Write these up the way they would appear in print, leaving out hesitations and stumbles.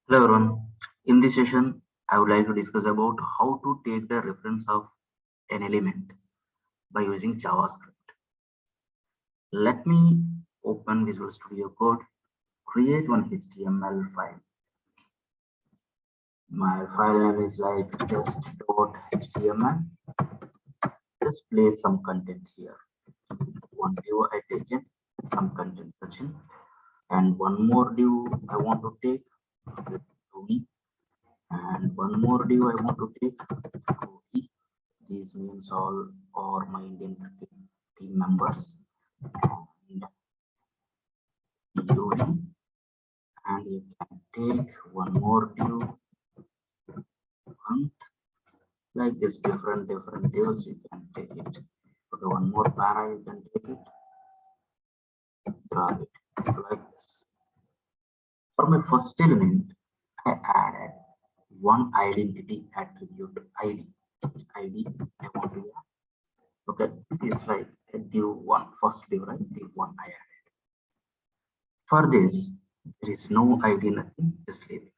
Hello everyone. In this session, I would like to discuss about how to take the reference of an element by using JavaScript. Let me open Visual Studio Code, create one HTML file. My file name is like test.html. Just place some content here. One div I taken some content section, and one more div I want to take to me, and one more div I want to take to me. These names all are my Indian cricket team members and UV, and you can take one more div month like this, different divs you can take it. Okay, one more para you can take it, drag it like this. For my first element, I added one identity attribute ID. ID I want to add. Okay, this is like a div one, first div, right? Div one I added. For this, there is no ID, nothing, just leave it.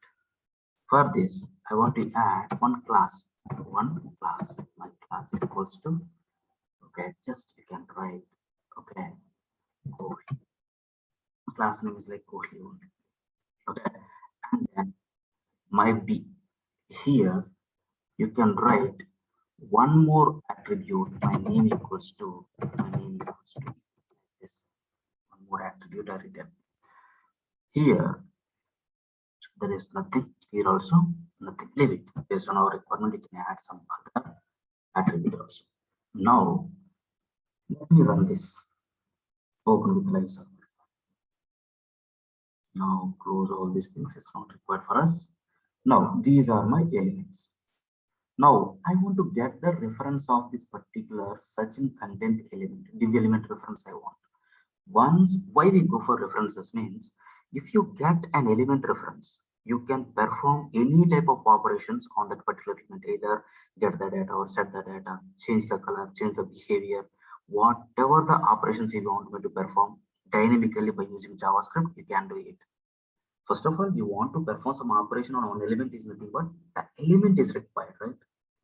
For this, I want to add one class. My class equals to, okay, just you can write, okay, Kohli. Class name is like Kohli only. Okay, and then my B. Here, you can write one more attribute, my name equals to, this. One more attribute I written. Here, there is nothing. Here also, nothing. Leave it. Based on our requirement, you can add some other attribute also. Now, let me run this. Open with live server. Now close all these things. It's not required for us. Now these are my elements. Now I want to get the reference of this particular searching content element, div element reference I want. Once, why we go for references means if you get an element reference, you can perform any type of operations on that particular element, either get the data or set the data, change the color, change the behavior, whatever the operations you want me to perform dynamically by using JavaScript, you can do it. First of all, you want to perform some operation on one element is nothing but the element is required, right?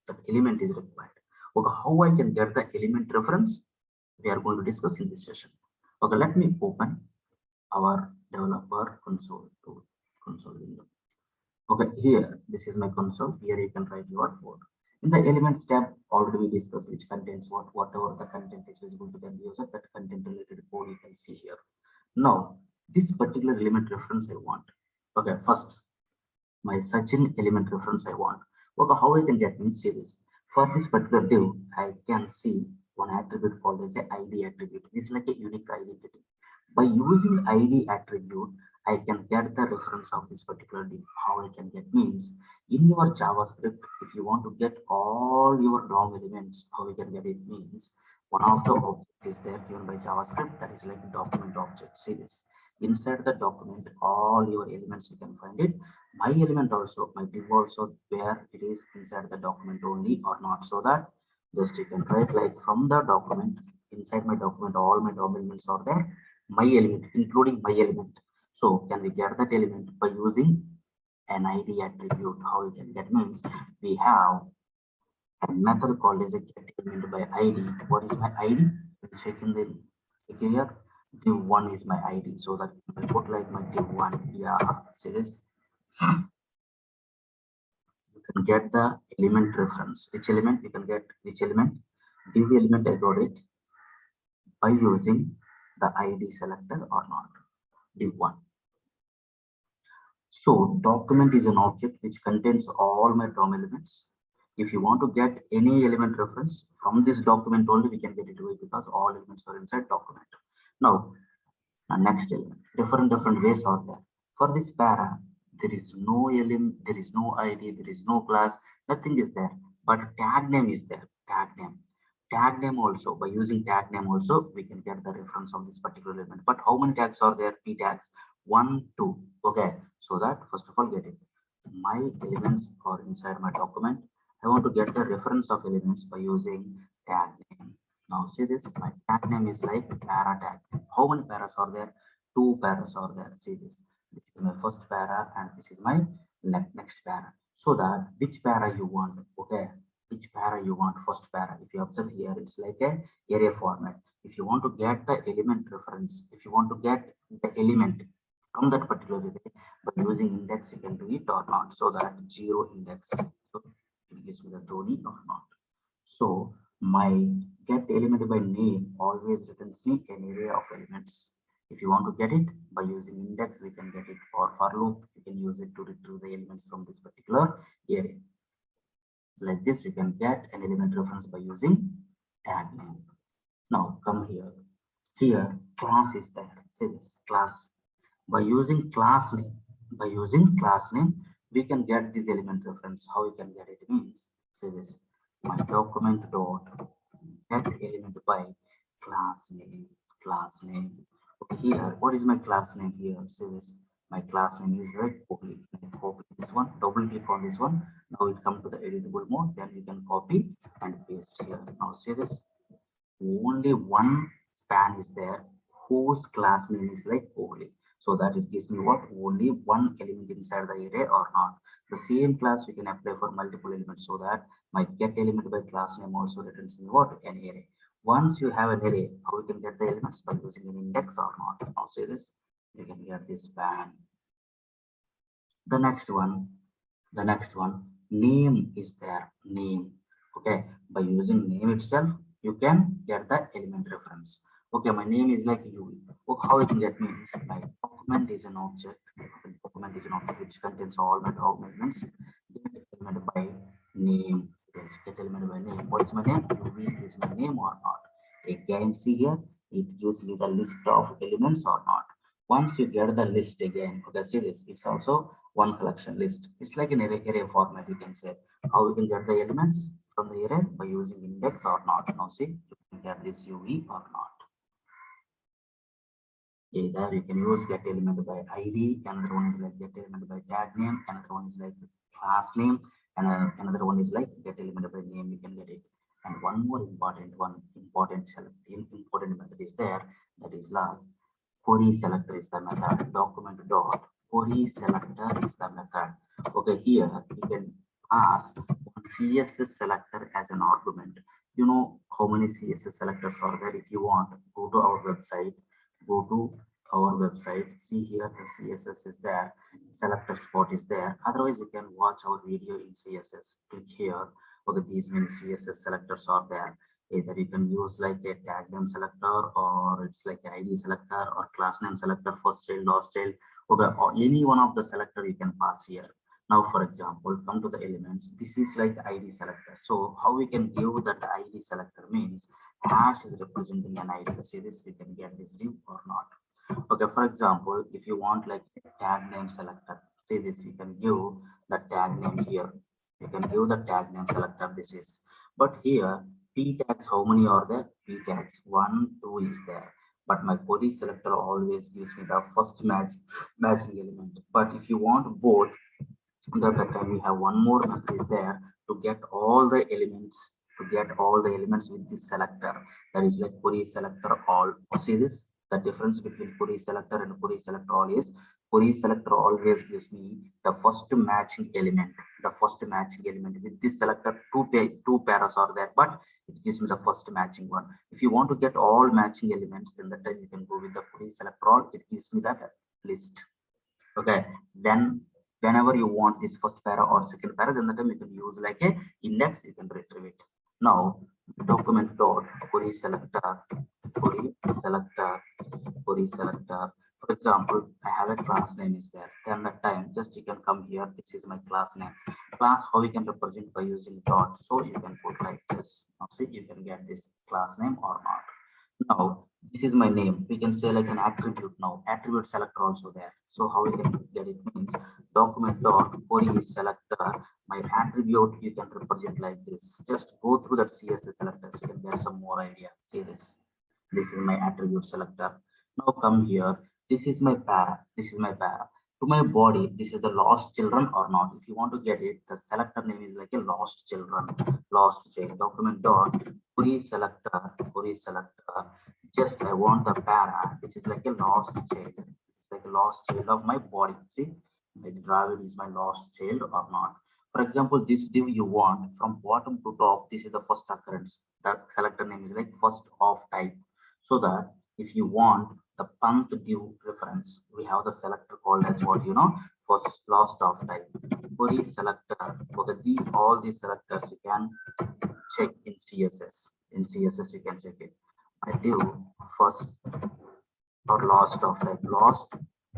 That element is required. Okay, how I can get the element reference? We are going to discuss in this session. Okay, let me open our developer console tool, console window. Okay, here, this is my console. Here you can write your code. In the elements tab, already we discussed which contains whatever the content is visible to the user, that content related code you can see here. Now, this particular element reference I want. Okay, first, my searching element reference I want. Okay, how I can get means see this. For this particular div, I can see one attribute called as a ID attribute. This is like a unique identity. By using ID attribute, I can get the reference of this particular div. How I can get means in your JavaScript, if you want to get all your DOM elements, how we can get it means one of the object is there given by JavaScript, that is like document object. See this. Inside the document, all your elements you can find it. My element also, my div also, where it is inside the document only or not, so that just you can write like from the document, inside my document, all my DOM elements are there, my element, including my element. So can we get that element by using an ID attribute? How we can get means we have a method called as a getElementById. What is my ID? Check in the here. Div1 is my ID, so that I put like my div1. Yeah, see this. You can get the element reference. Which element you can get? Which element? Div element I got it by using the ID selector or not. Div1. So document is an object which contains all my DOM elements. If you want to get any element reference from this document only, we can get it away because all elements are inside document. Now, next element, different ways are there. For this para, there is no element, there is no ID, there is no class, nothing is there. But tag name is there. Tag name. Tag name also, by using tag name also, we can get the reference of this particular element. But how many tags are there? P tags. 1, 2. Okay. So that first of all get it. My elements are inside my document. I want to get the reference of elements by using tag name. Now see this, my tag name is like para tag. How many paras are there? 2 paras are there. See this. This is my first para and this is my next para, so that which para you want. Okay, which para you want. First para, if you observe here, it's like a array format. If you want to get the element reference, if you want to get the element from that particular array by using index, you can do it or not, so that zero index, so it gives me the Dhoni or not. So my getElementByName always returns me an array of elements. If you want to get it by using index, we can get it, or for loop, you can use it to retrieve the elements from this particular array. Like this, we can get an element reference by using tag name. Now come here. Here, class is there. Say this class. By using class name, we can get this element reference. How we can get it means, say this, my document dot get element by class name. Okay, here, what is my class name here? Say this, my class name is like copy this one, double click on this one. Now it come to the editable mode, then you can copy and paste here. Now say this, only one span is there whose class name is like only, so that it gives me what, only one element inside the array or not. The same class we can apply for multiple elements, so that my get element by class name also returns me what, an array. Once you have an array, how we can get the elements? By using an index or not. Now say this, we can get this span. The next one, name is there, name. Okay, by using name itself, you can get the element reference. Okay, my name is like you. How you can get me is, my document is an object. Document is an object which contains all my documents. Get element by name. Yes, get element by name. What is my name? UV is my name or not? Again, see here, it gives me the list of elements or not. Once you get the list again, okay, see this, it's also one collection list. It's like an array format, you can say. How we can get the elements from the array? By using index or not. Now see, you can get this UV or not. Either you can use get element by ID, another one is like get element by tag name, another one is like class name, and another one is like get element by name. You can get it. And one more important method is there, that is like querySelector is the method. Document dot querySelector is the method. Okay, here you can pass one CSS selector as an argument. You know how many CSS selectors are there? If you want, go to our website. See here, the CSS is there, selector spot is there. Otherwise, you can watch our video in CSS. Click here. Okay, these many CSS selectors are there. Either you can use like a tag name selector, or it's like ID selector, or class name selector, first child, last child. Okay, or any one of the selector you can pass here. Now, for example, come to the elements. This is like ID selector. So how we can give that ID selector means hash is representing an ID. See this, we can get this div or not. Okay, for example, if you want like a tag name selector, see this, you can give the tag name here. You can give the tag name selector. This is, but here p tags, how many are there? P tags 1, 2 is there. But my querySelector always gives me the first matching element. But if you want both, that time we have one more method is there to get all the elements, with this selector, that is like querySelectorAll. See this, the difference between querySelector and querySelectorAll is querySelector always gives me the first matching element, with this selector. Two pairs are there, but it gives me the first matching one. If you want to get all matching elements, then that time you can go with the querySelectorAll. It gives me that list. Okay, then whenever you want this first para or second para, then the time you can use like a index, you can retrieve it. Now document dot querySelector. For example, I have a class name is there. Then that time just you can come here. This is my class name. Class, how you can represent by using dot. So you can put like this. Now see, you can get this class name or not. Now this is my name. We can say like an attribute. Now attribute selector also there. So how we can get it means document dot querySelector. My attribute you can represent like this. Just go through that CSS selector so you can get some more idea. See this. This is my attribute selector. Now come here. This is my para. To my body, this is the lost children or not. If you want to get it, the selector name is like a lost children, lost child. Document dot querySelector. Just I want the para, which is like a lost child. It's like a lost child of my body. See, like Dravid is my lost child or not. For example, this div you want from bottom to top, this is the first occurrence. The selector name is like first of type. So that if you want the punch div reference, we have the selector called as what first last of type. Query selector. Okay, all these selectors you can check in CSS. In CSS you can check it. I div first or last of type. Last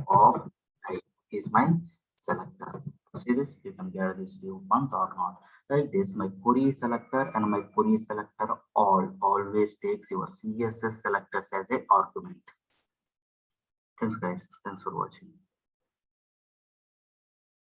of type is my selector. See this, you can get this div month or not. Like this, my query selector and my query selector all always takes your CSS selectors as a argument. Thanks guys. Thanks for watching.